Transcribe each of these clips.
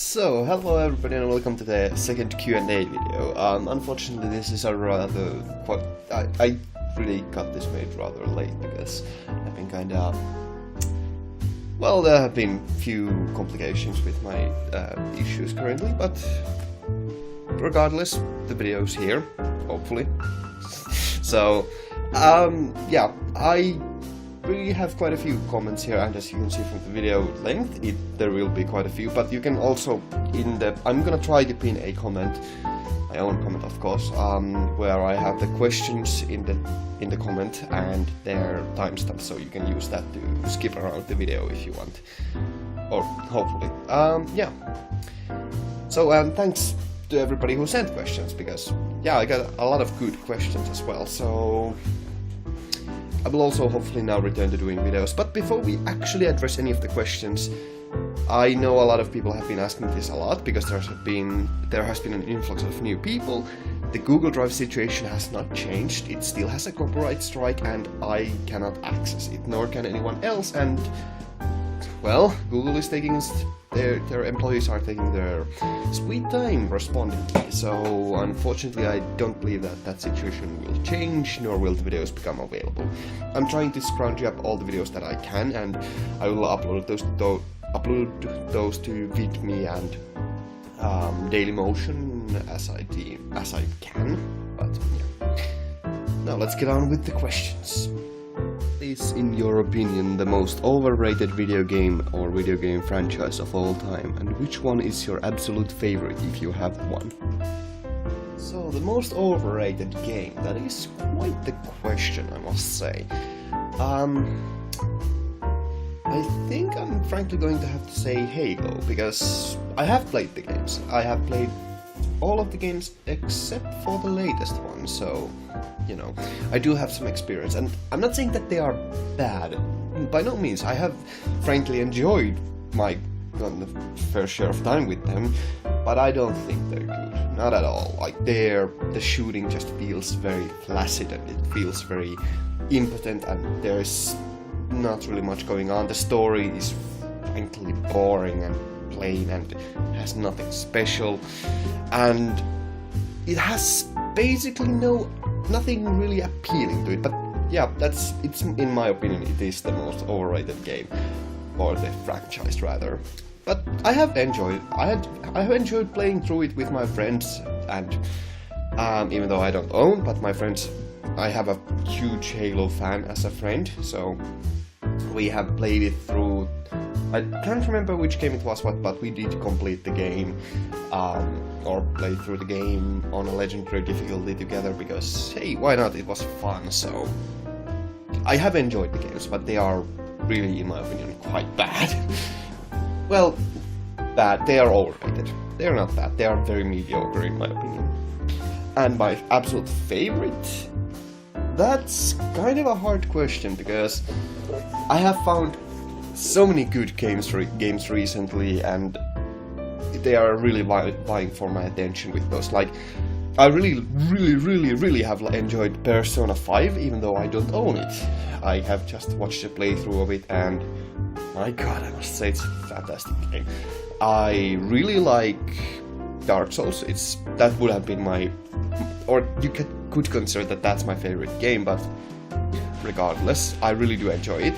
So, hello everybody and welcome to the second Q&A video. Unfortunately this is a rather I really got this made rather late because I've been kinda... Well, there have been few complications with my issues currently, but regardless, the video's here, hopefully. So, yeah, I really have quite a few comments here, and as you can see from the video length, there will be quite a few, but you can also, I'm gonna try to pin a comment, my own comment of course, where I have the questions in the comment and their timestamps, so you can use that to skip around the video if you want, or hopefully. Yeah. So thanks to everybody who sent questions, because yeah, I got a lot of good questions as well, so I will also hopefully now return to doing videos. But before we actually address any of the questions, I know a lot of people have been asking this a lot because there has been an influx of new people. The Google Drive situation has not changed. It still has a copyright strike and I cannot access it, nor can anyone else, and well, Google is taking their employees are taking their sweet time responding to me, so unfortunately I don't believe that situation will change, nor will the videos become available. I'm trying to scrounge up all the videos that I can, and I will upload those to VidMe and Dailymotion as I can, but yeah. Now let's get on with the questions. Is, in your opinion, the most overrated video game or video game franchise of all time, and which one is your absolute favorite if you have one? So, the most overrated game, that is quite the question, I must say. I think I'm frankly going to have to say Halo, because I have played the games. I have played all of the games except for the latest one, so you know, I do have some experience, and I'm not saying that they are bad, by no means. I have frankly enjoyed my fair share of time with them, but I don't think they're good, not at all. Like, the shooting just feels very flaccid and it feels very impotent, and there's not really much going on. The story is frankly boring and plain and has nothing special, and it has basically nothing really appealing to it. But yeah, it's in my opinion it is the most overrated game, or the franchise rather. But I have enjoyed playing through it with my friends, and even though I don't own, but my friends, I have a huge Halo fan as a friend, so we have played it through. I can't remember which game it was, but we did complete the game, or play through the game on a legendary difficulty together, because hey, why not? It was fun. So I have enjoyed the games, but they are really, in my opinion, quite bad. Well, bad. They are overrated. They are not bad. They are very mediocre, in my opinion. And my absolute favorite? That's kind of a hard question, because I have found so many good games recently, and they are really vying for my attention with those. Like, I really have enjoyed Persona 5, even though I don't own it. I have just watched a playthrough of it, and my god, I must say it's a fantastic game. I really like Dark Souls. That would have been my, or you could consider that that's my favorite game, but regardless, I really do enjoy it.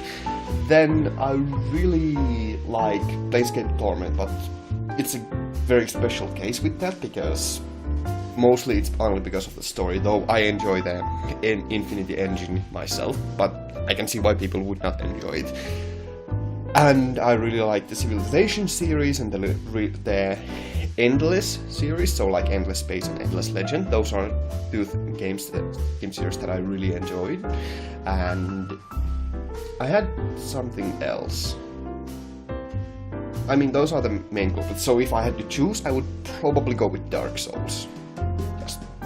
Then I really like Planescape Torment, but it's a very special case with that, because mostly it's only because of the story, though I enjoy the Infinity Engine myself, but I can see why people would not enjoy it. And I really like the Civilization series and the Endless series, so like Endless Space and Endless Legend. Those are two game series that I really enjoyed. And I had something else. I mean, those are the main culprits, so if I had to choose, I would probably go with Dark Souls.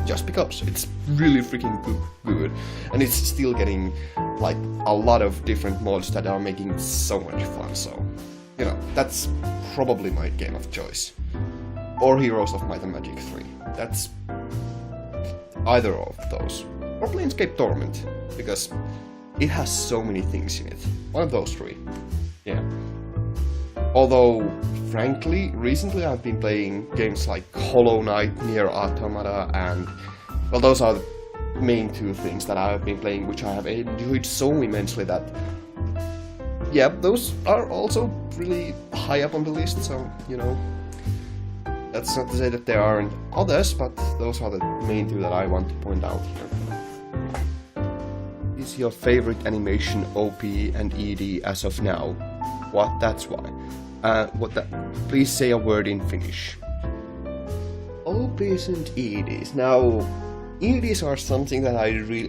Just because it's really freaking good, and it's still getting like a lot of different mods that are making it so much fun, so you know, that's probably my game of choice. Or Heroes of Might and Magic 3. That's either of those. Or Planescape Torment, because it has so many things in it. One of those three. Yeah. Although, frankly, recently I've been playing games like Hollow Knight, Nier Automata, and well, those are the main two things that I've been playing, which I have enjoyed so immensely that, yeah, those are also really high up on the list, so, you know, that's not to say that there aren't others, but those are the main two that I want to point out here. Is your favorite animation OP and ED as of now? What? That's why. Please say a word in Finnish. OPs and EDs. Now, EDs are something that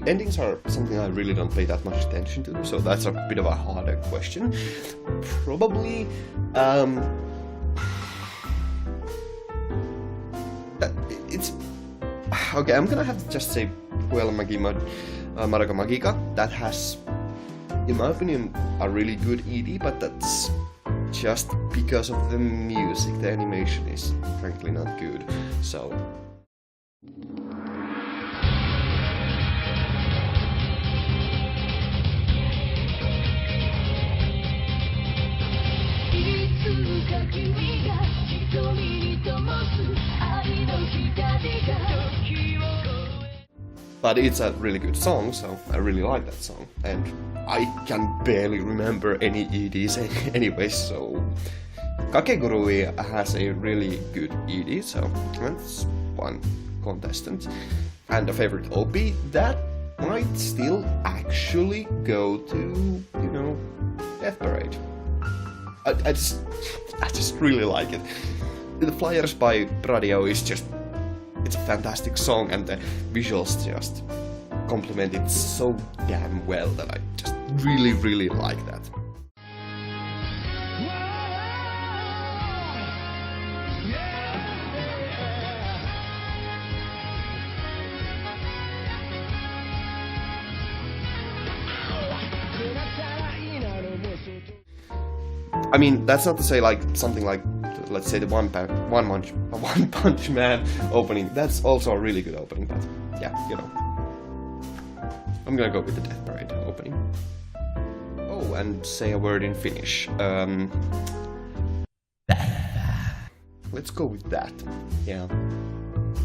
endings are something I really don't pay that much attention to, so that's a bit of a harder question. Probably, it's okay. I'm gonna have to just say Puella Maraga Magica. That has, in my opinion, a really good ED, but that's just because of the music. The animation is frankly not good, so. But it's a really good song, so I really like that song, and I can barely remember any EDs anyway, so Kakegurui has a really good ED, so that's one contestant. And a favorite OP, that might still actually go to, you know, Death Parade. I just really like it. The Flyers by Radio is just, it's a fantastic song, and the visuals just complement it so damn well that I just really like that. I mean, that's not to say like something like, let's say the One Punch Man opening. That's also a really good opening, but yeah, you know. I'm gonna go with the Death Parade opening. Oh, and say a word in Finnish. Let's go with that. Yeah,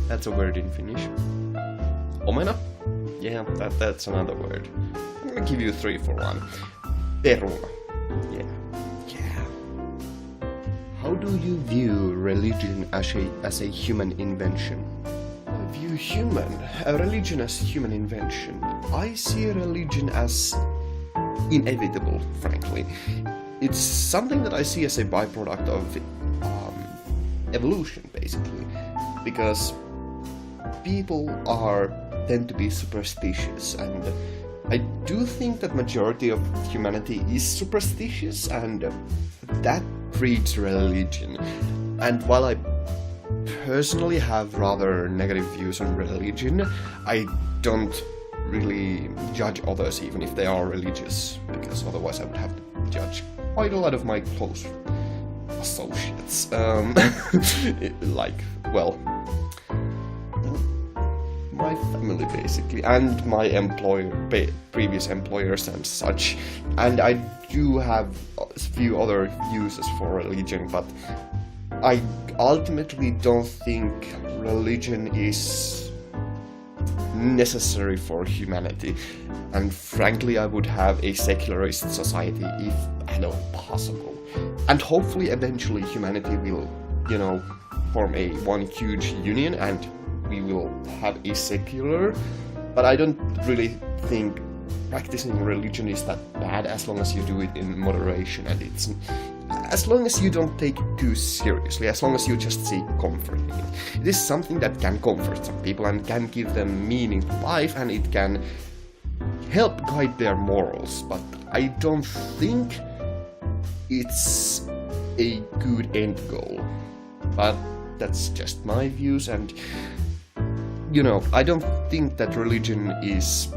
that's a word in Finnish. Omena? Yeah, that's another word. I'm gonna give you 3 for 1. Peruna. Yeah. How do you view religion as a human invention? I view religion as human invention. I see religion as inevitable, frankly. It's something that I see as a byproduct of evolution, basically. Because people tend to be superstitious, and I do think that majority of humanity is superstitious, and that breeds religion. And while I personally have rather negative views on religion, I don't really judge others even if they are religious, because otherwise I would have to judge quite a lot of my close associates. Like, well, my family basically, and my previous employers and such. And I do have a few other uses for religion, but I ultimately don't think religion is necessary for humanity. And frankly, I would have a secularist society if at all possible. And hopefully eventually humanity will, you know, form one huge union and we will have a secular, but I don't really think practicing religion is that bad as long as you do it in moderation, and it's as long as you don't take it too seriously, as long as you just seek comfort in it. It is something that can comfort some people and can give them meaning to life, and it can help guide their morals, but I don't think it's a good end goal. But that's just my views, and you know, I don't think that religion is...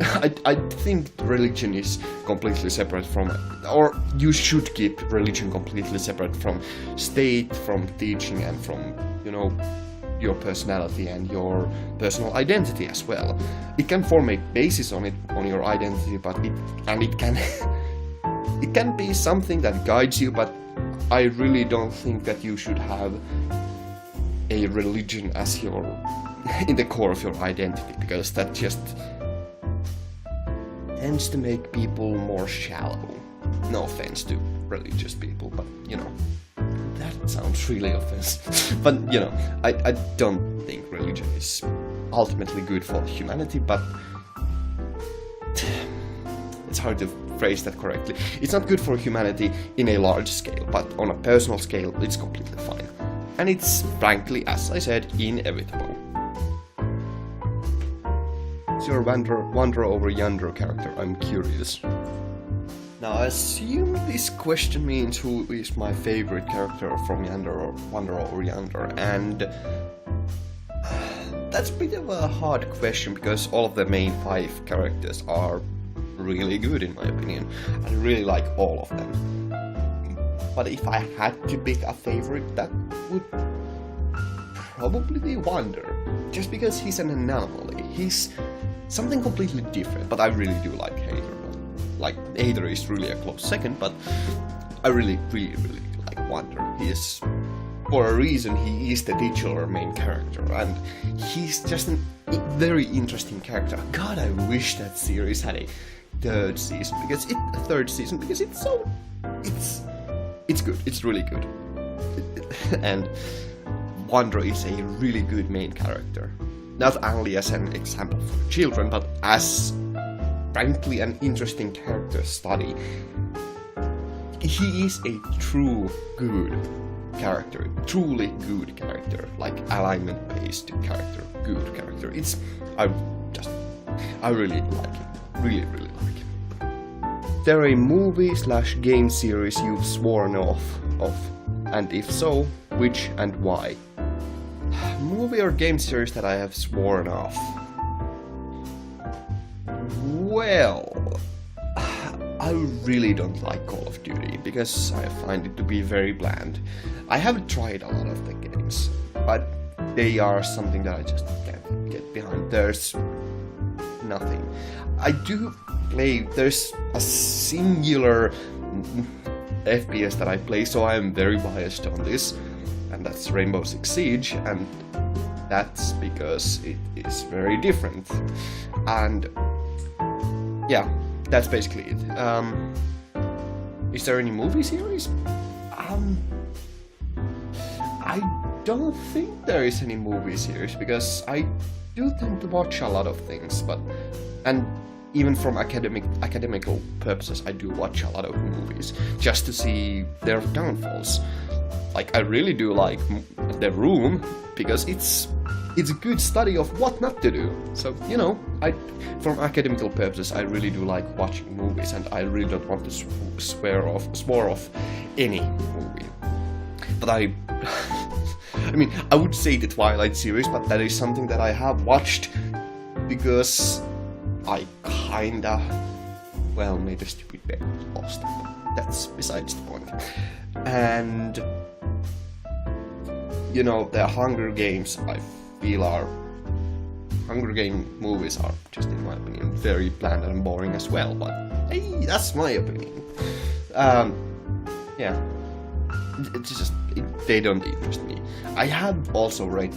I think religion is completely separate from... Or you should keep religion completely separate from state, from teaching, and from, you know, your personality and your personal identity as well. It can form a basis on your identity, but it can it can be something that guides you, but I really don't think that you should have a religion as your in the core of your identity, because that just tends to make people more shallow. No offense to religious people, but you know, that sounds really offensive. But you know, I don't think religion is ultimately good for humanity, but it's hard to phrase that correctly. It's not good for humanity in a large scale, but on a personal scale, it's completely fine. And it's, frankly, as I said, inevitable. It's your Wander Over Yonder character, I'm curious. Now, I assume this question means who is my favorite character from Wander Over Yonder, and that's a bit of a hard question, because all of the main 5 characters are really good in my opinion. I really like all of them. But if I had to pick a favorite, that would probably be Wander. Just because he's an anomaly. He's something completely different, but I really do like Hater. Like, Hater is really a close second, but I really like Wander. He is, for a reason, he is the titular main character, and he's just a very interesting character. God, I wish that series had a third season, because it's so... It's good, it's really good. And Wander is a really good main character. Not only as an example for children, but as, frankly, an interesting character study. He is a true good character, truly good character, like alignment-based character, good character. I really like him, really like him. Is there a movie/game series you've sworn off of, and if so, which and why? Movie or game series that I have sworn off? Well, I really don't like Call of Duty, because I find it to be very bland. I have tried a lot of the games, but they are something that I just can't get behind. There's nothing. I do play, there's a singular FPS that I play, so I am very biased on this, and that's Rainbow Six Siege, and that's because it is very different. And yeah, that's basically it. Is there any movie series? I don't think there is any movie series, because I do tend to watch a lot of things, and even from academical purposes, I do watch a lot of movies just to see their downfalls. Like, I really do like The Room, because it's a good study of what not to do. So, you know, from academical purposes, I really do like watching movies, and I really don't want to swear off any movie. But I mean, I would say the Twilight series, but that is something that I have watched because I kinda, well, made a stupid bet, lost it. That's besides the point. And, you know, the Hunger Games, I feel Hunger Game movies are, just in my opinion, very bland and boring as well, but hey, that's my opinion. Yeah. It's just, they don't interest me. I have also read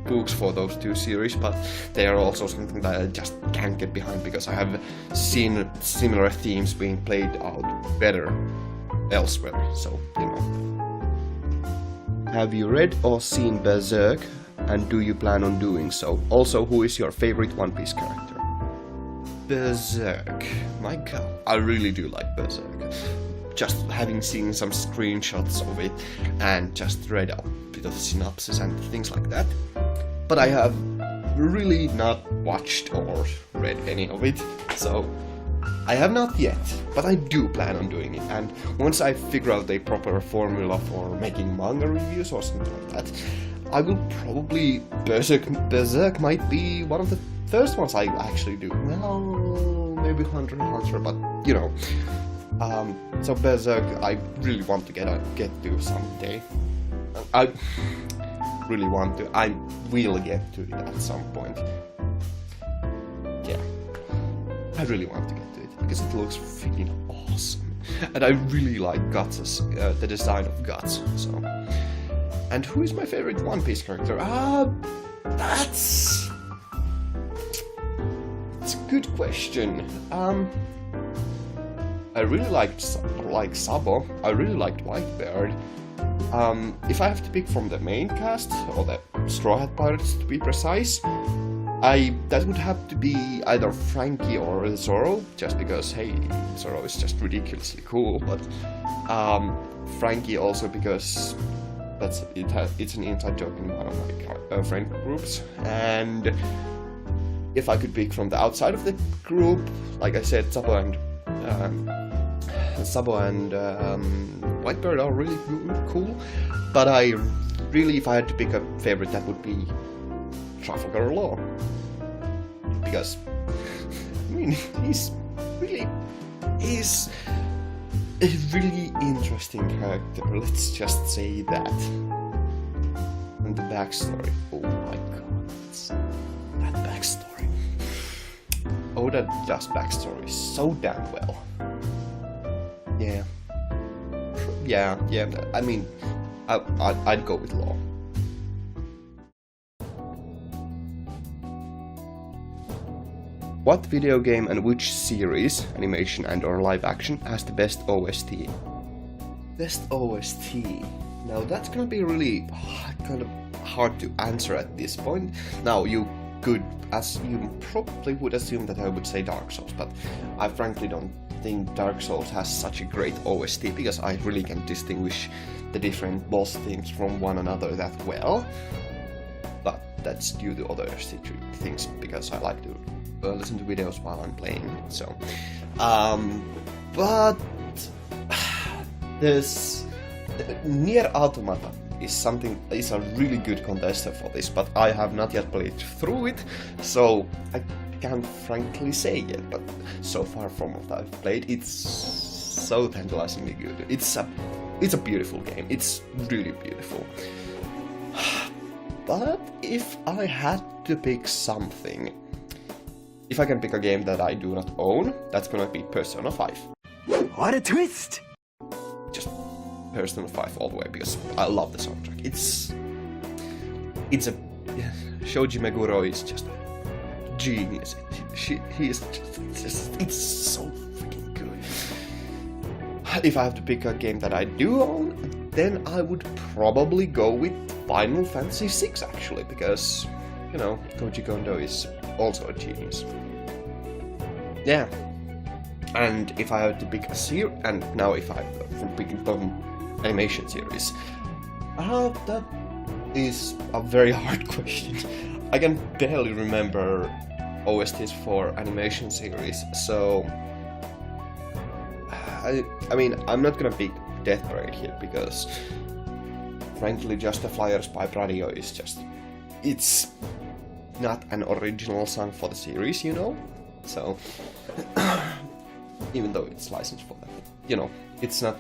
books for those 2 series, but they are also something that I just can't get behind, because I have seen similar themes being played out better elsewhere, so, you know. Have you read or seen Berserk, and do you plan on doing so? Also, who is your favorite One Piece character? Berserk. My god, I really do like Berserk. Just having seen some screenshots of it and just read a bit of synopsis and things like that. But I have really not watched or read any of it, so I have not yet, but I do plan on doing it. And once I figure out a proper formula for making manga reviews or something like that, I will probably... Berserk might be one of the first ones I actually do. Well, maybe Hunter x Hunter, but you know. So Berserk, I really want to get to someday. I really want to. I will get to it at some point. Yeah, I really want to get to it because it looks freaking awesome. And I really like Guts, the design of Guts. So, and who is my favorite One Piece character? That's a good question. I really like Sabo. I really liked Whitebeard. If I have to pick from the main cast, or the Straw Hat Pirates to be precise, that would have to be either Frankie or Zoro, just because, hey, Zoro is just ridiculously cool, but Frankie also because it's an inside joke in one of my friend groups, and if I could pick from the outside of the group, like I said, Sabo and Whitebeard are really cool, but if I had to pick a favorite, that would be Trafalgar Law, because I mean he's a really interesting character. Let's just say that. And the backstory. Oh my god, that backstory. Oda does backstory so damn well. Yeah. I mean, I'd go with Law. What video game and which series, animation and/or live action, has the best OST? Best OST. Now that's gonna be really kind of hard to answer at this point. Now you probably would assume that I would say Dark Souls, but I frankly don't think Dark Souls has such a great OST because I really can't distinguish the different boss themes from one another that well. But that's due to other things, because I like to listen to videos while I'm playing. So, but this Nier Automata is a really good contester for this, but I have not yet played through it, so I can't frankly say yet. But so far from what I've played, it's so tantalizingly good. It's a beautiful game. It's really beautiful. But if I had to pick something, if I can pick a game that I do not own, that's gonna be Persona 5. What a twist! Just Persona 5 all the way, because I love the soundtrack. Shoji Meguro is just genius. He is just it's so freaking good. If I have to pick a game that I do own, then I would probably go with Final Fantasy VI, actually, because, you know, Koji Kondo is also a genius. Yeah. And if I had to pick a series, and now if I'm picking animation series, that is a very hard question. I can barely remember OSTs for animation series, so I mean, I'm not gonna pick Death Parade here, because frankly, Just the Flyers by Radio is just, it's not an original song for the series, you know? So, even though it's licensed for that, you know, it's not,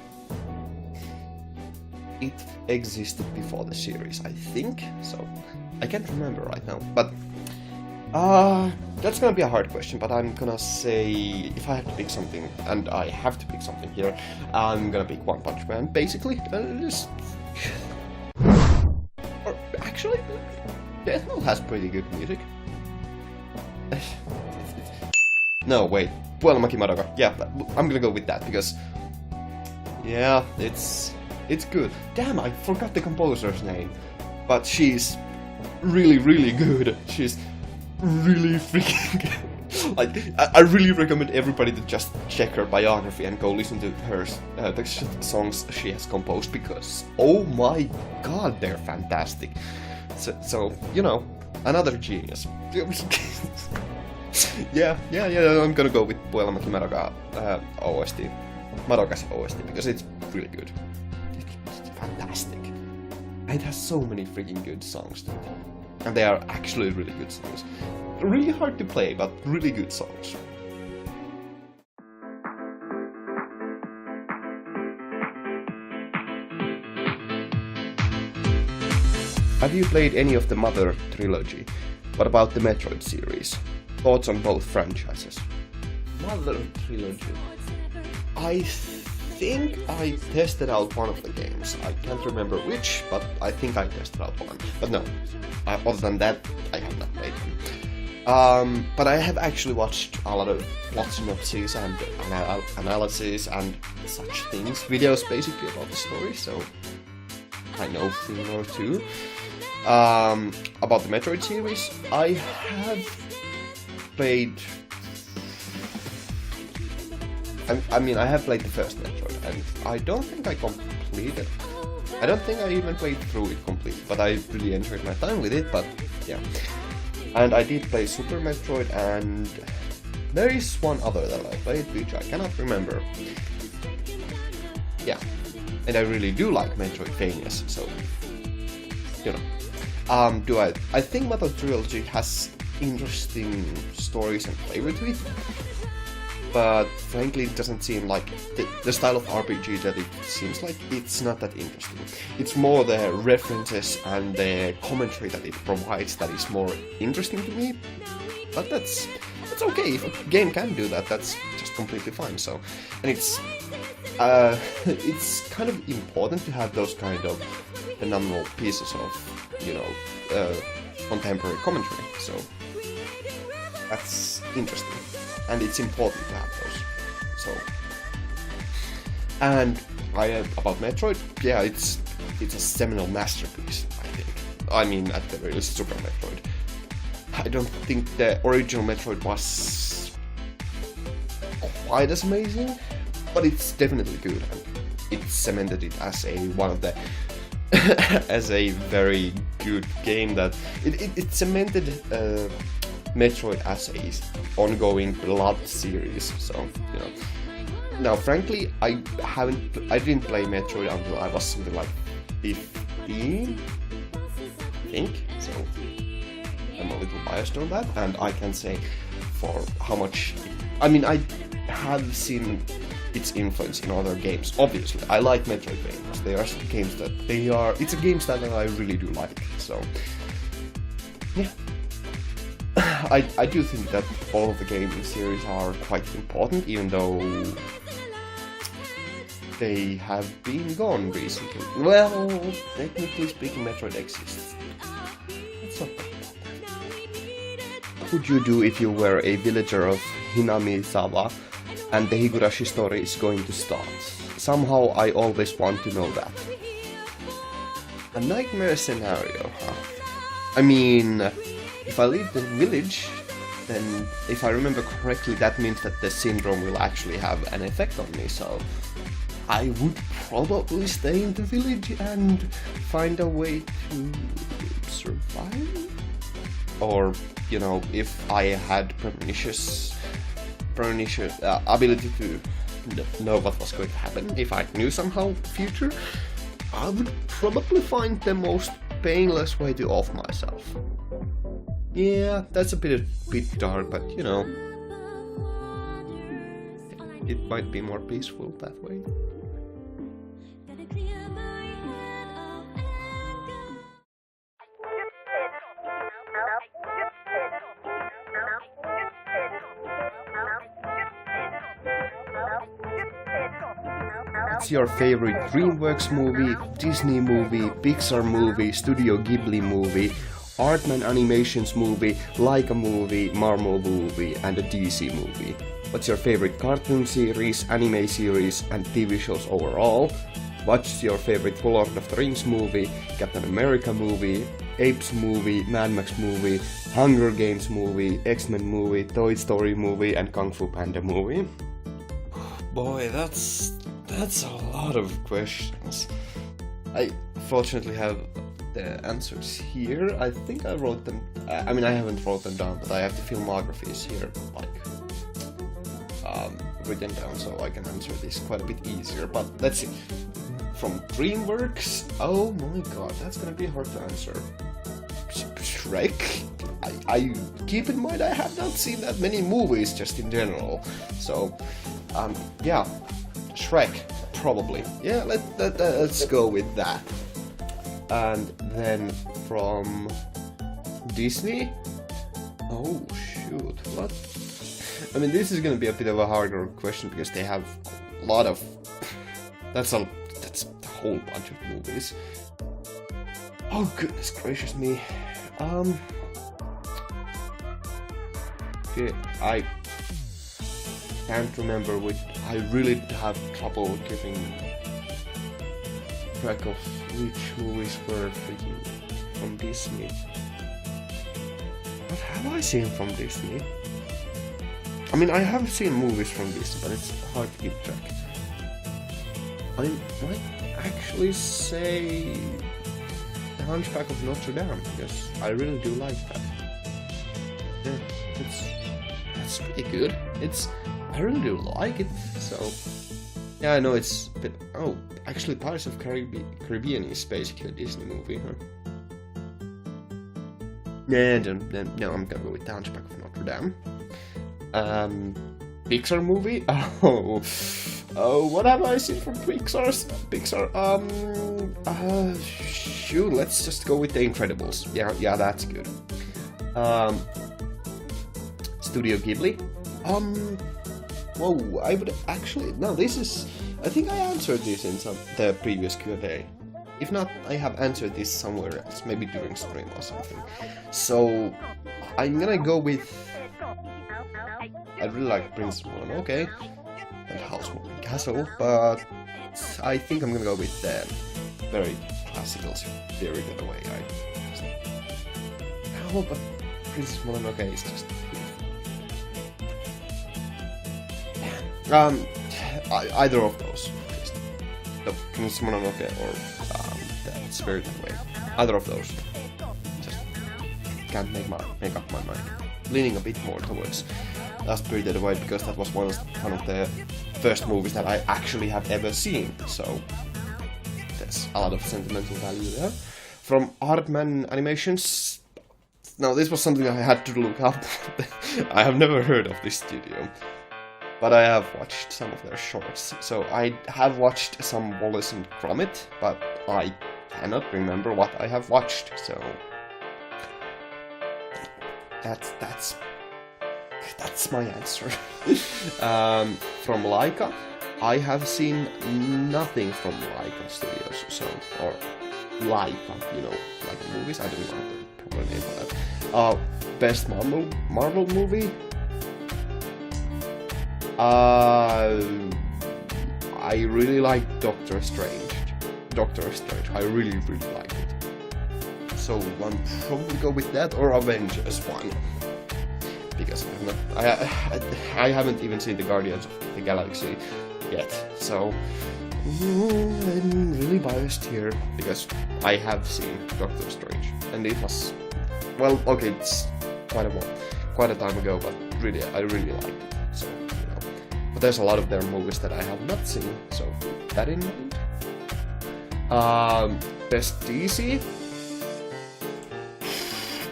it existed before the series, I think, so I can't remember right now, but that's gonna be a hard question, but I'm gonna say, if I have to pick something, and I have to pick something here, I'm gonna pick One Punch Man, basically. Or actually, Death Note has pretty good music. No, wait, Puelamaki Madoka. Yeah, I'm gonna go with that, because yeah, it's good. Damn, I forgot the composer's name, but she's really, really good. She's really freaking good. Like, I really recommend everybody to just check her biography and go listen to her the songs she has composed, because oh my god, they're fantastic. So you know, another genius. Yeah, I'm gonna go with Puelamaki Madoka OST, Madoka's OST, because it's really good. It's fantastic. It has so many freaking good songs to it. And they are actually really good songs. Really hard to play, but really good songs. Have you played any of the Mother trilogy? What about the Metroid series? Thoughts on both franchises? Mother trilogy. I think I tested out one of the games. I can't remember which, but I think I tested out one. But no, other than that, I have not played them. But I have actually watched a lot of plot synopses and analysis and such things, videos basically about the story, so I know a thing or two. About the Metroid series, I have played... I mean, I have played the first Metroid, and I don't think I completed. I don't think I even played through it completely, but I really enjoyed my time with it, but yeah. And I did play Super Metroid, and there is one other that I played, which I cannot remember. Yeah, and I really do like Metroidvanias, so, you know. I think Metal Trilogy has interesting stories and flavor to it, but frankly it doesn't seem like the style of RPG that it seems like, it's not that interesting. It's more the references and the commentary that it provides that is more interesting to me, but that's okay. If a game can do that, that's just completely fine. So, and it's kind of important to have those kind of phenomenal pieces of, you know, contemporary commentary, so that's interesting. And it's important to have those. So, and about Metroid, yeah, it's a seminal masterpiece, I think. I mean, at the very least, Super Metroid. I don't think the original Metroid was quite as amazing, but it's definitely good, and it cemented it as one of the as a very good game. That it cemented Metroid as a ongoing beloved series, so, you know. Now, frankly, I didn't play Metroid until I was something like 15, I think, so I'm a little biased on that, and I can say for how much, I mean, I have seen its influence in other games, obviously. I like Metroidvanias, there are some games that it's a game style that I really do like, so, yeah. I do think that all of the gaming series are quite important, even though they have been gone recently. Well, technically speaking, Metroid exists. Let's not talk about that. What would you do if you were a villager of Hinamizawa and the Higurashi story is going to start? Somehow I always want to know that. A nightmare scenario, huh? I mean, if I leave the village, then if I remember correctly, that means that the syndrome will actually have an effect on me, so I would probably stay in the village and find a way to survive. Or, you know, if I had pernicious ability to know what was going to happen, if I knew somehow the future, I would probably find the most painless way to off myself. Yeah, that's a bit dark, but you know, it might be more peaceful that way. What's your favorite DreamWorks movie, Disney movie, Pixar movie, Studio Ghibli movie, Artman Animations movie, Laika movie, Marvel movie, and a DC movie? What's your favorite cartoon series, anime series, and TV shows overall? What's your favorite Lord of the Rings movie, Captain America movie, Apes movie, Mad Max movie, Hunger Games movie, X-Men movie, Toy Story movie, and Kung Fu Panda movie? Boy, that's a lot of questions. I fortunately have the answers here. I think I wrote them. I mean, I haven't wrote them down, but I have the filmographies here, like, written down, so I can answer this quite a bit easier. But let's see. From DreamWorks, oh my god, that's gonna be hard to answer. Shrek? I keep in mind I have not seen that many movies just in general, so yeah, Shrek probably. Yeah, let's go with that. And then from Disney, oh shoot, what? I mean, this is gonna be a bit of a harder question because they have a lot of That's a whole bunch of movies. Oh goodness gracious me. Okay, I can't remember which. I really have trouble keeping track of which movies were from Disney. What have I seen from Disney? I mean, I have seen movies from Disney, but it's hard to keep track. I might actually say The Hunchback of Notre Dame, because I really do like that. Yeah, that's pretty good. I really do like it, so... Yeah, I know it's a bit... Oh, actually Pirates of Caribbean is basically a Disney movie, huh? Yeah, no, I'm gonna go with The Hunchback of Notre Dame. Pixar movie? Oh, what have I seen from Pixar? Shoot, let's just go with The Incredibles. Yeah, that's good. Studio Ghibli? Whoa, I would actually... No, this is... I think I answered this in the previous Q&A. If not, I have answered this somewhere else, maybe during stream or something. So, I'm gonna go with... I really like Prince Mononoke and Housewarming Castle, but I think I'm gonna go with the very classical Spirited Away. No, but Prince Mononoke is just beautiful. Either of those, the Prince Mononoke or the Spirited Away. Either of those. Just can't make up my mind. Leaning a bit more towards Spirited Away because that was one of the first movies that I actually have ever seen. So there's a lot of sentimental value there. From Aardman Animations. Now this was something I had to look up. I have never heard of this studio. But I have watched some of their shorts. So I have watched some Wallace and Gromit, but I cannot remember what I have watched, so that's my answer. From Laika, I have seen nothing from Laika Studios, so, or Laika, you know, like movies, I don't know the proper name for that. Best Marvel movie? I really like Doctor Strange. I really like it. So I'll probably go with that or Avengers 1. Because I haven't even seen the Guardians of the Galaxy yet. So I'm really biased here because I have seen Doctor Strange. And it was, well, okay, it's quite a time ago, but really, I really liked it. So, you know. But there's a lot of their movies that I have not seen, so keep that in mind. Best DC?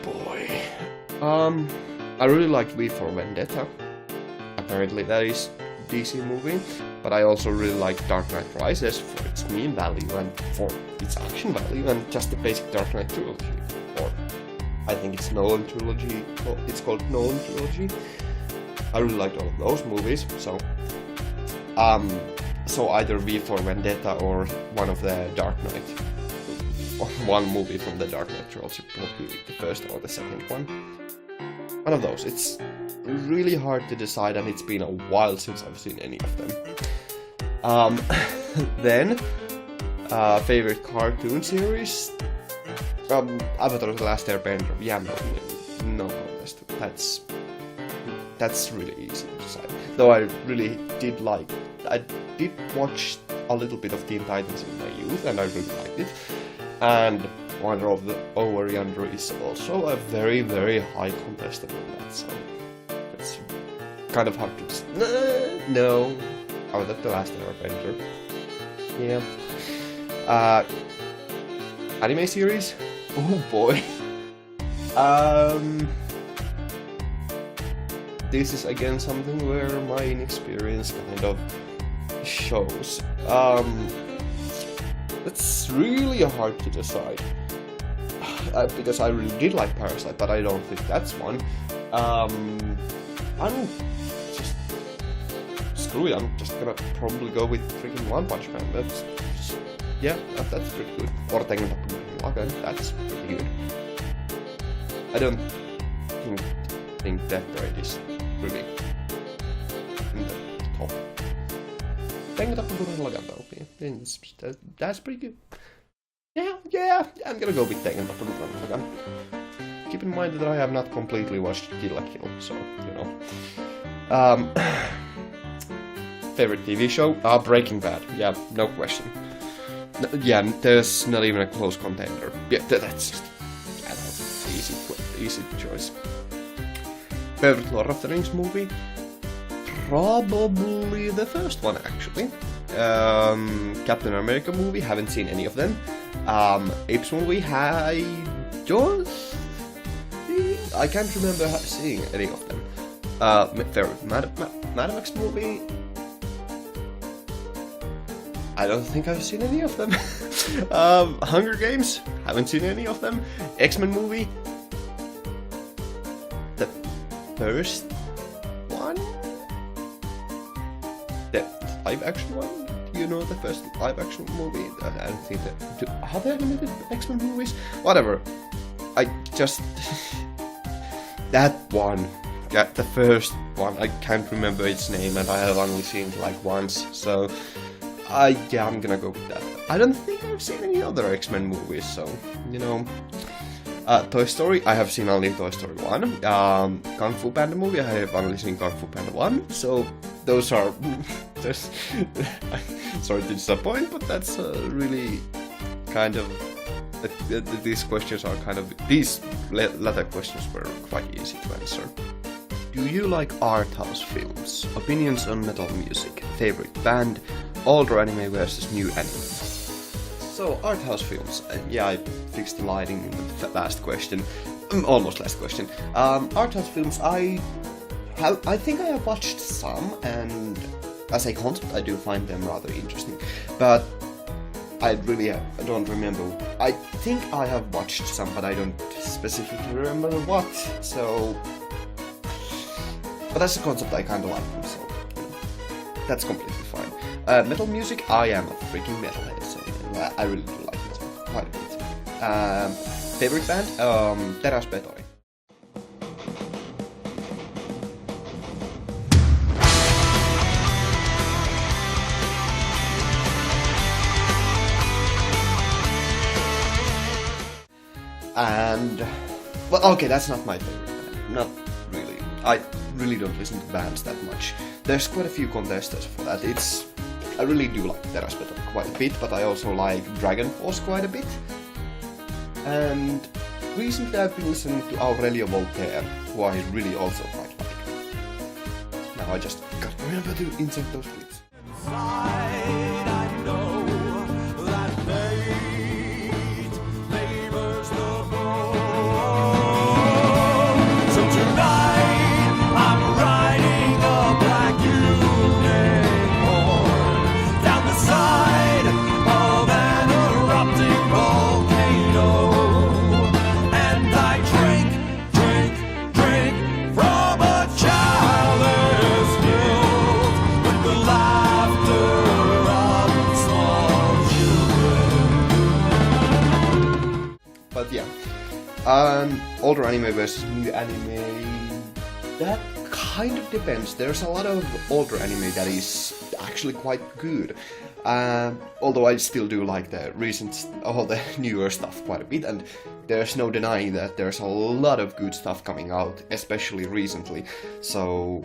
Boy. I really liked V for Vendetta. Apparently that is a DC movie. But I also really like Dark Knight Rises for its meme value and for its action value and just the basic Dark Knight trilogy. Or I think it's Nolan trilogy. Well, it's called Nolan trilogy. I really liked all of those movies, so either V for Vendetta or one of the Dark Knight, or one movie from the Dark Knight trilogy, probably the first or the second one. One of those. It's really hard to decide, and it's been a while since I've seen any of them. Then, favorite cartoon series? Avatar: The Last Airbender. Yeah, no contest. That's really easy to decide. Though I really did watch a little bit of Teen Titans in my youth, and I really liked it. And Wonder of the Over Yonder is also a very, very high contestant on that, so it's kind of hard to no. Avatar: The Last Airbender. Yeah. Anime series? Oh boy. This is again something where my inexperience kind of shows. It's really hard to decide. Because I really did like Parasite, but I don't think that's one. I'm just truly, I'm just gonna probably go with freaking One Punch Man. That's pretty good. Or Tengen Toppa Gurren Lagann, that's pretty good. I don't think Death Raid is really in the top. Tengen Toppa Gurren Lagann though, that's pretty good. Yeah, I'm gonna go with Tengen Toppa Gurren Lagann. Keep in mind that I have not completely watched Kill la Kill, so, you know. Favorite TV show? Breaking Bad. Yeah, no question. There's not even a close contender. Yeah, that's just easy choice. Favorite Lord of the Rings movie? Probably the first one, actually. Captain America movie, haven't seen any of them. Apes movie, I can't remember seeing any of them. Favorite Mad Max movie? I don't think I've seen any of them. Hunger Games? Haven't seen any of them. X-Men movie? The first one? The live-action one? You know, the first live-action movie? I don't think that... Are there animated X-Men movies? Whatever. I just... that one. Yeah, the first one. I can't remember its name and I have only seen it like once, so... yeah, I'm gonna go with that. I don't think I've seen any other X-Men movies, so, you know. Toy Story, I have seen only Toy Story 1. Kung Fu Panda movie, I have only seen Kung Fu Panda 1, so those are... sorry to disappoint, but that's really kind of... these questions are kind of... These latter questions were quite easy to answer. Do you like art house films? Opinions on metal music? Favorite band? Older anime versus new anime? So, art house films. Yeah, I fixed the lighting in the last question. Almost last question. Art house films, I think I have watched some, and as a concept I do find them rather interesting. But I don't remember. I think I have watched some, but I don't specifically remember what, so... But as a concept, I kinda like them, so that's completely fine. Metal music, I am a freaking metalhead, so I really do like metal quite a bit. Favorite band? Teräs Betoni. And... well, okay, that's not my favorite band. Not really. I really don't listen to bands that much. There's quite a few contestants for that. I really do like Teräs Betoni quite a bit, but I also like Dragon Force quite a bit. And recently I've been listening to Aurelio Voltaire, who I really also quite like. Now I just gotta remember to insert those clips. But yeah, older anime versus new anime, that kind of depends. There's a lot of older anime that is actually quite good, although I still do like the newer stuff quite a bit, and there's no denying that there's a lot of good stuff coming out, especially recently, so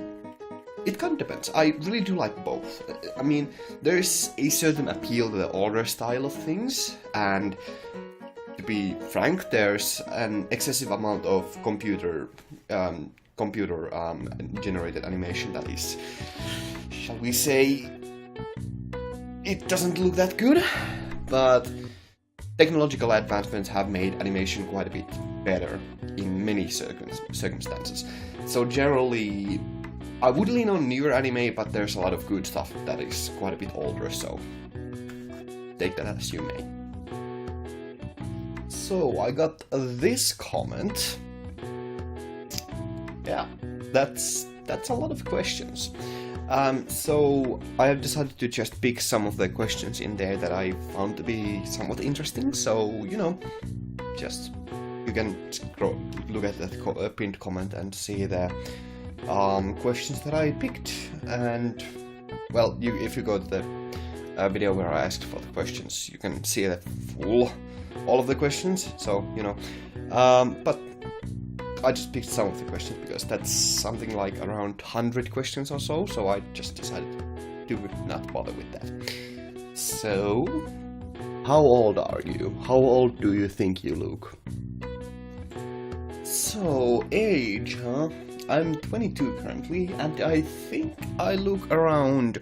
it kind of depends. I really do like both. I mean, there's a certain appeal to the older style of things, and to be frank, there's an excessive amount of computer generated animation that is, shall we say, it doesn't look that good, but technological advancements have made animation quite a bit better in many circumstances. So generally, I would lean on newer anime, but there's a lot of good stuff that is quite a bit older, so take that as you may. So I got this comment. Yeah, that's a lot of questions. So I have decided to just pick some of the questions in there that I found to be somewhat interesting. So, you know, just you can look at that pinned comment and see the questions that I picked. And well, if you go to the video where I asked for the questions, you can see the all of the questions. So, you know, but I just picked some of the questions because that's something like around 100 questions or so, so I just decided to not bother with that. So, how old are you? How old do you think you look? So, age, huh? I'm 22 currently, and I think I look around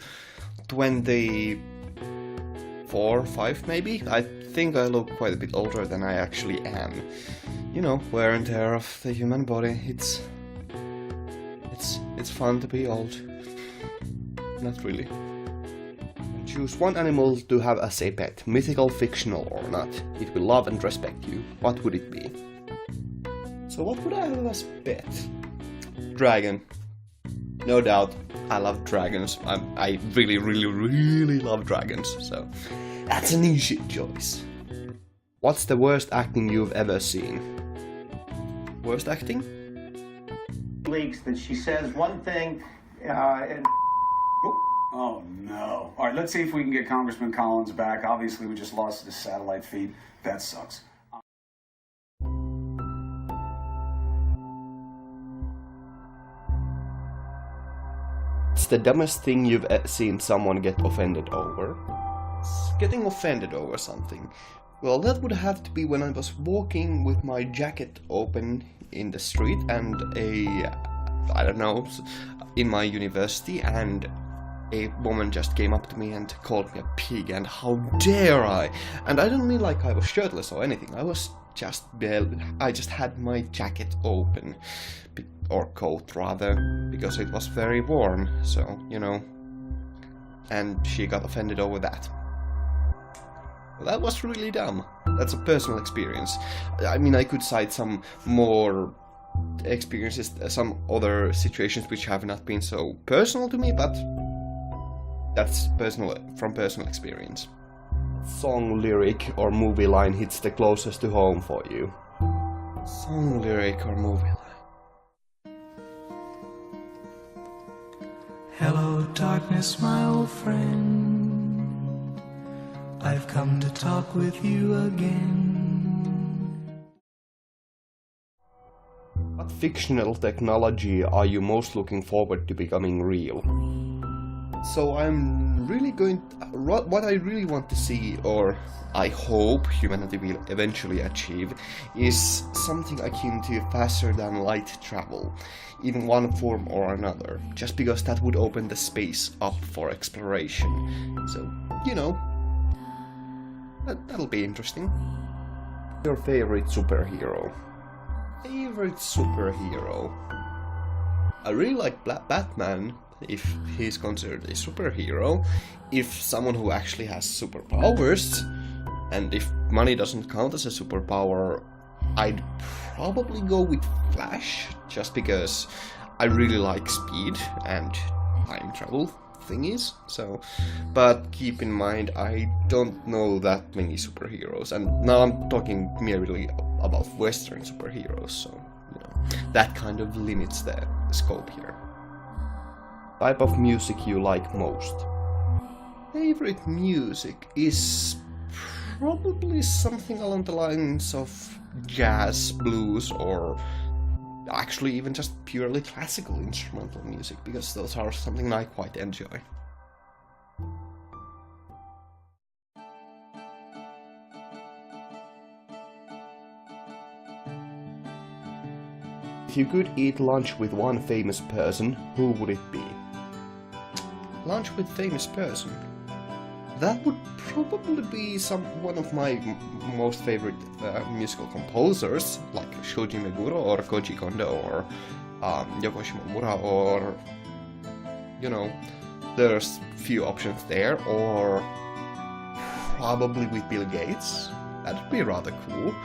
24, 5 maybe? I think I look quite a bit older than I actually am. You know, wear and tear of the human body, it's fun to be old. Not really. Choose one animal to have as a pet, mythical, fictional or not. It will love and respect you. What would it be? So what would I have as pet? Dragon. No doubt, I love dragons. I really, really, really love dragons, so that's an easy choice. What's the worst acting you've ever seen? Worst acting? Leaks that she says one thing and... Oh no. Alright, let's see if we can get Congressman Collins back. Obviously we just lost his satellite feed. That sucks. It's the dumbest thing you've seen someone get offended over. Getting offended over something. Well, that would have to be when I was walking with my jacket open in the street and I don't know, in my university, and a woman just came up to me and called me a pig, and how dare I? And I don't mean like I was shirtless or anything, I just had my jacket open, or coat rather, because it was very warm, so, you know, and she got offended over that. Well, that was really dumb. That's a personal experience. I mean, I could cite some more experiences, some other situations which have not been so personal to me, but that's from personal experience. Song lyric or movie line hits the closest to home for you? Song lyric or movie line? Hello, darkness, my old friend. I've come to talk with you again. What fictional technology are you most looking forward to becoming real? So I'm really what I really want to see, or I hope humanity will eventually achieve, is something akin to faster than light travel, in one form or another, just because that would open the space up for exploration. So, you know, that'll be interesting. Your favorite superhero? Favorite superhero? I really like Batman, if he's considered a superhero. If someone who actually has superpowers, and if money doesn't count as a superpower, I'd probably go with Flash, just because I really like speed and time travel thingies. So, but keep in mind, I don't know that many superheroes, and now I'm talking merely about Western superheroes, so, you know, that kind of limits the scope here. Type of music you like most? Favorite music is probably something along the lines of jazz, blues, or actually even just purely classical instrumental music, because those are something I quite enjoy. If you could eat lunch with one famous person, who would it be? Lunch with famous person? That would probably be one of my most favorite musical composers, like Shoji Meguro or Koji Kondo or Yoko Shimomura, or, you know, there's few options there, or probably with Bill Gates. That'd be rather cool.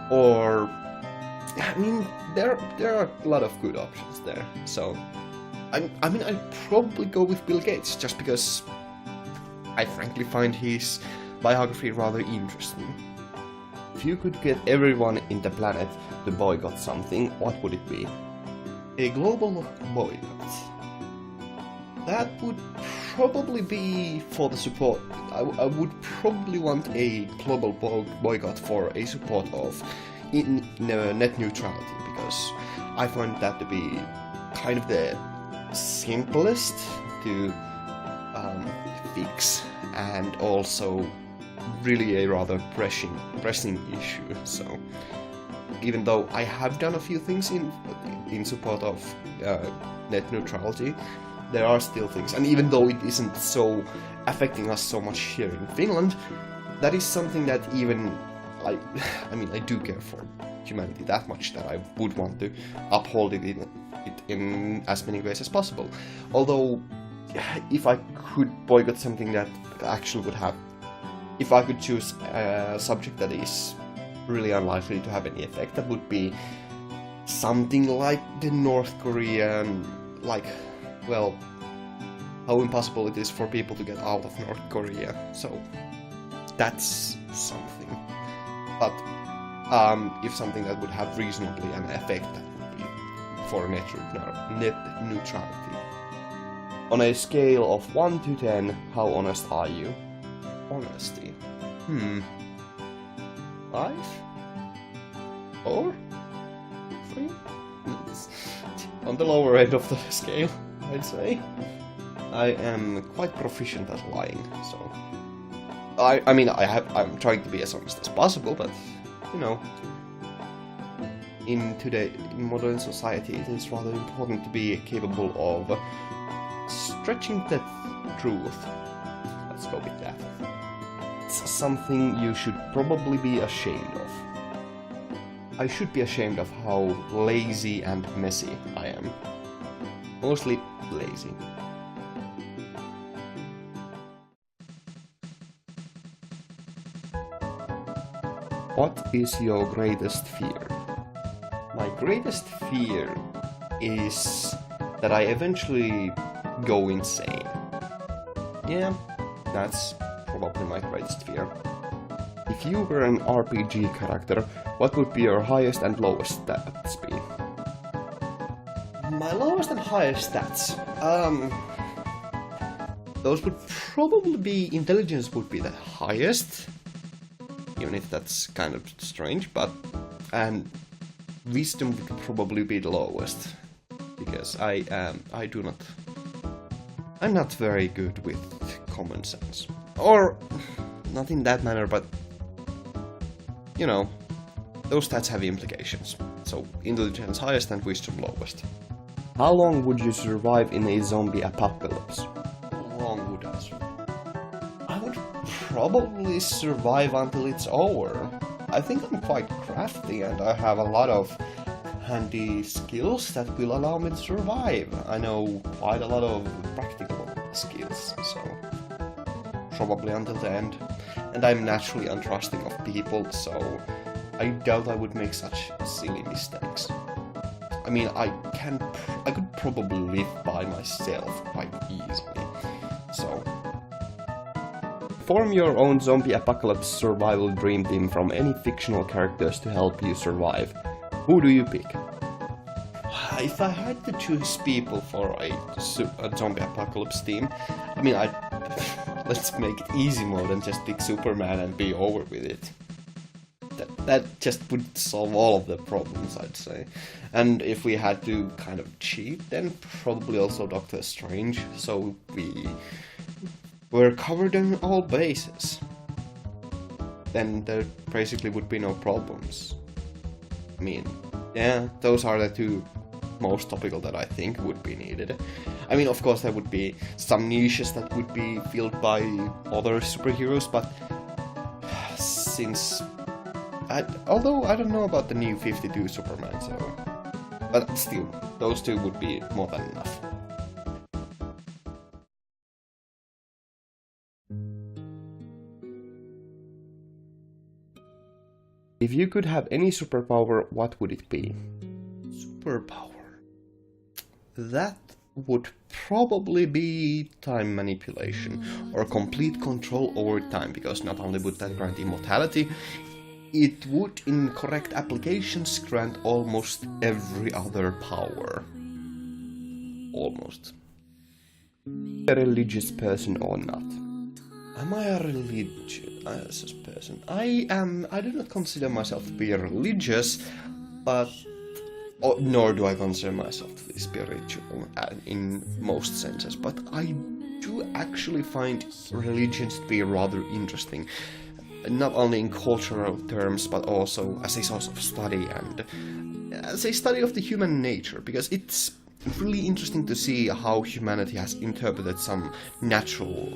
Or, I mean, there are a lot of good options there, so I mean, I'd probably go with Bill Gates, just because I frankly find his biography rather interesting. If you could get everyone in the planet to boycott something, what would it be? A global boycott. That would probably be for the support. I would probably want a global boycott for a support of net neutrality, because I find that to be kind of the simplest to fix, and also really a rather pressing issue. So even though I have done a few things in support of net neutrality, there are still things, and even though it isn't so affecting us so much here in Finland, that is something that even I mean, I do care for humanity that much that I would want to uphold it in as many ways as possible. Although, if I could boycott something that actually would have, if I could choose a subject that is really unlikely to have any effect, that would be something like the North Korean, like, well, how impossible it is for people to get out of North Korea. So that's something. But if something that would have reasonably an effect, that would be for net neutrality. On a scale of 1 to 10, how honest are you? Honesty. 5? 4? 3? On the lower end of the scale, I'd say. I am quite proficient at lying, so I mean, I'm trying to be as honest as possible, but you know, in modern society, it is rather important to be capable of stretching the truth. Let's go with that. It's something you should probably be ashamed of. I should be ashamed of how lazy and messy I am. Mostly lazy. What is your greatest fear? My greatest fear is that I eventually go insane. Yeah, that's probably my greatest fear. If you were an RPG character, what would be your highest and lowest stats be? My lowest and highest stats? Those would probably be... Intelligence would be the highest, even if that's kind of strange, but... And wisdom would probably be the lowest, because I'm not very good with common sense. Or, not in that manner, but, you know, those stats have implications. So, intelligence highest and wisdom lowest. How long would you survive in a zombie apocalypse? How long would I survive? I would probably survive until it's over. I think I'm quite crafty and I have a lot of handy skills that will allow me to survive. I know quite a lot of practical skills, so probably until the end. And I'm naturally untrusting of people, so I doubt I would make such silly mistakes. I mean, I could probably live by myself quite easily, so... Form your own zombie apocalypse survival dream team from any fictional characters to help you survive. Who do you pick? If I had to choose people for a zombie apocalypse team, I mean, let's make it easy mode and just pick Superman and be over with it. That just would solve all of the problems, I'd say. And if we had to kind of cheat, then probably also Doctor Strange, so we're covered on all bases. Then there basically would be no problems. I mean, yeah, those are the two most topical that I think would be needed. I mean, of course there would be some niches that would be filled by other superheroes, but since... although I don't know about the new 52 Superman, so... But still, those two would be more than enough. If you could have any superpower, what would it be? Superpower. That would probably be time manipulation, or complete control over time, because not only would that grant immortality, it would, in correct applications, grant almost every other power. Almost. A religious person or not? Am I a religious person? I do not consider myself to be religious, but nor do I consider myself to be spiritual in most senses, but I do actually find religions to be rather interesting, not only in cultural terms, but also as a source of study and as a study of the human nature, because it's really interesting to see how humanity has interpreted some natural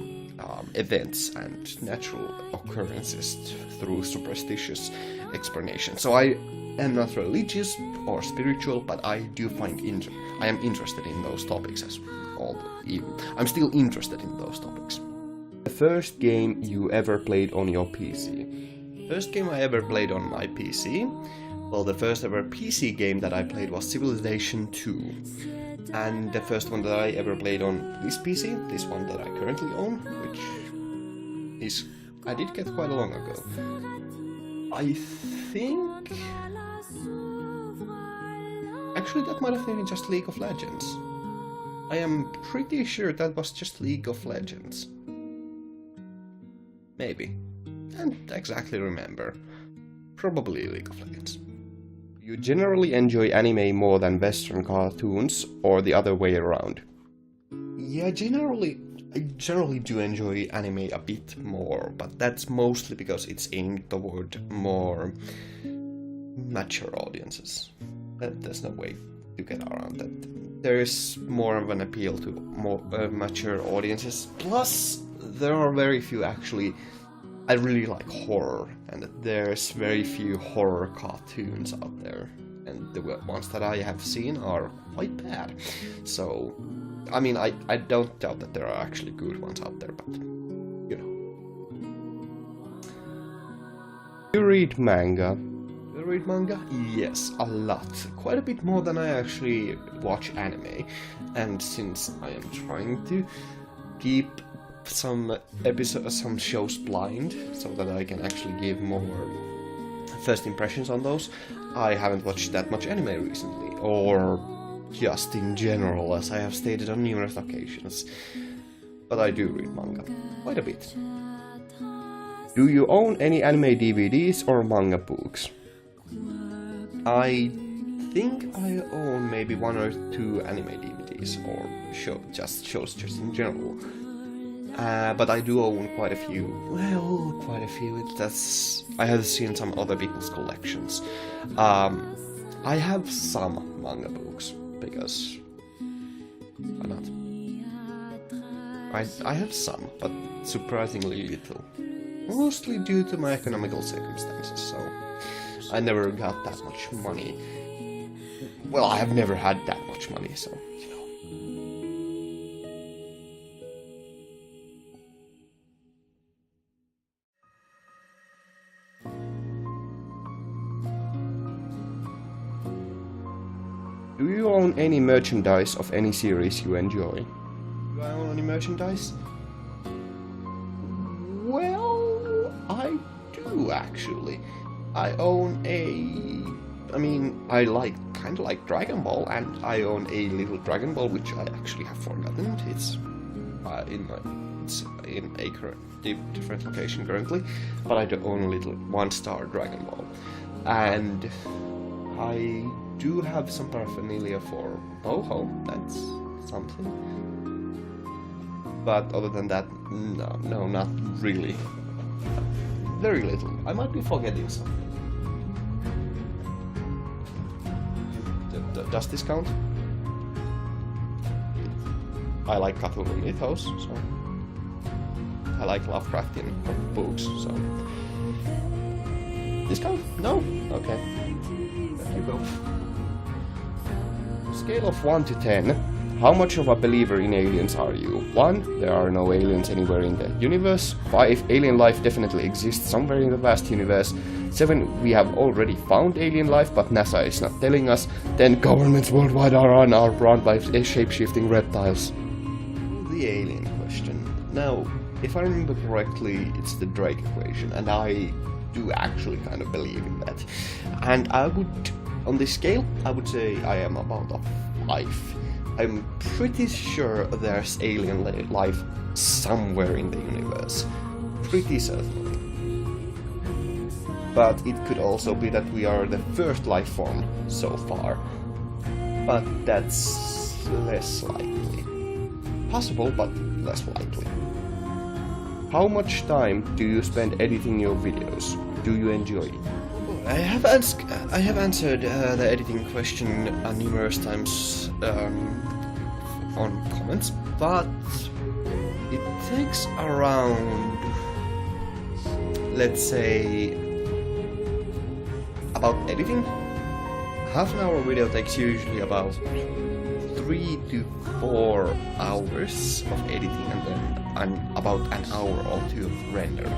events and natural occurrences through superstitious explanation. So I am not religious or spiritual, but I do find I am interested in those topics as all. I'm still interested in those topics. The first game you ever played on your PC? First game I ever played on my PC? Well, the first ever PC game that I played was Civilization 2. And the first one that I ever played on this PC, this one that I currently own, which is I did get quite long ago. I think actually that might have been just League of Legends. I am pretty sure that was just League of Legends. Maybe. Can't exactly remember. Probably League of Legends. You generally enjoy anime more than Western cartoons, or the other way around? Yeah, I generally do enjoy anime a bit more, but that's mostly because it's aimed toward more mature audiences. There's no way to get around that. There is more of an appeal to more mature audiences. Plus, there are very few actually. I really like horror, and there's very few horror cartoons out there, and the ones that I have seen are quite bad. So, I mean, I don't doubt that there are actually good ones out there, but, you know. You read manga? You read manga? Yes, a lot. Quite a bit more than I actually watch anime, and since I am trying to keep some shows blind, so that I can actually give more first impressions on those, I haven't watched that much anime recently, or just in general, as I have stated on numerous occasions. But I do read manga, quite a bit. Do you own any anime DVDs or manga books? I think I own maybe 1 or 2 anime DVDs, or shows just in general. But I do own quite a few. Well, quite a few. I have seen some other people's collections. I have some manga books, because why not? I have some, but surprisingly little. Mostly due to my economical circumstances, so I never got that much money. Well, I have never had that much money, so, you know. Do you own any merchandise of any series you enjoy? Do I own any merchandise? Well, I do actually. I own I kinda like Dragon Ball, and I own a little Dragon Ball, which I actually have forgotten. It's in a different location currently, but I do own a little 1-star Dragon Ball. And I do have some paraphernalia for Ho-Ho, that's something. But other than that, no, not really. Very little. I might be forgetting something. Does this count? I like Cthulhu mythos, so I like Lovecraftian books, so this count? No? Okay. There you go. Scale of 1 to 10. How much of a believer in aliens are you? 1. There are no aliens anywhere in the universe. 5. Alien life definitely exists somewhere in the vast universe. 7. We have already found alien life, but NASA is not telling us. 10. Governments worldwide are run by shape-shifting reptiles. The alien question. Now, if I remember correctly, it's the Drake equation, and I do actually kind of believe in that. And I would, on this scale, I would say I am about of 5. I'm pretty sure there's alien life somewhere in the universe. Pretty certainly. But it could also be that we are the first life form so far. But that's less likely. Possible, but less likely. How much time do you spend editing your videos? Do you enjoy it? I have answered the editing question numerous times on comments, but it takes around, let's say, about editing. Half an hour video takes usually about 3 to 4 hours of editing, and then about an hour or 2 of rendering,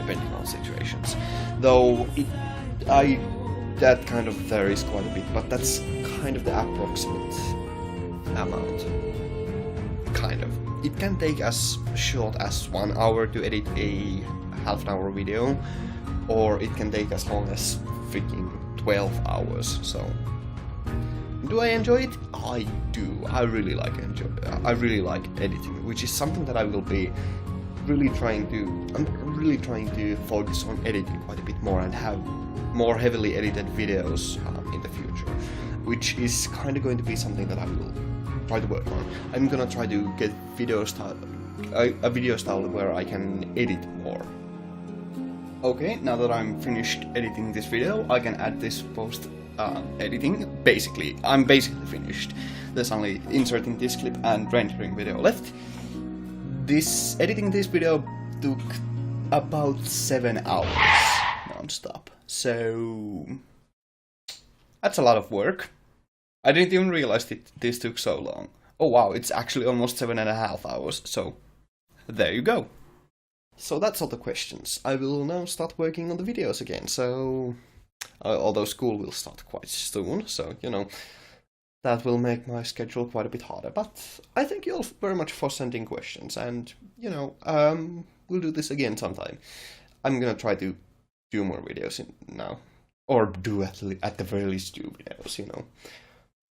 depending on situations. Though that kind of varies quite a bit, but that's kind of the approximate amount. Kind of. It can take as short as 1 hour to edit a half an hour video, or it can take as long as freaking 12 hours, so... Do I enjoy it? I do. I really like editing, which is something that I will be I'm really trying to focus on editing quite a bit more and have more heavily edited videos in the future, which is kind of going to be something that I will try to work on. I'm gonna try to get a video style where I can edit more. Okay, now that I'm finished editing this video, I can add this post editing. I'm basically finished. There's only inserting this clip and rendering video left. Editing this video took about 7 hours non-stop, so that's a lot of work. I didn't even realize this took so long. Oh wow, it's actually almost 7.5 hours, so there you go. So that's all the questions. I will now start working on the videos again, so... although school will start quite soon, so, you know, that will make my schedule quite a bit harder. But I thank you all very much for sending questions, and, you know, we'll do this again sometime. I'm gonna try to do more videos now. Or do at the very least do videos, you know.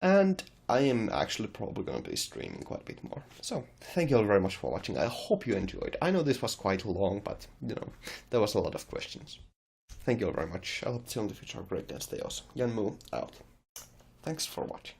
And I am actually probably gonna be streaming quite a bit more. So, thank you all very much for watching. I hope you enjoyed. I know this was quite long, but, you know, there was a lot of questions. Thank you all very much. I hope to see you in the future. Have a great day and stay awesome. Yanmu out. Thanks for watching.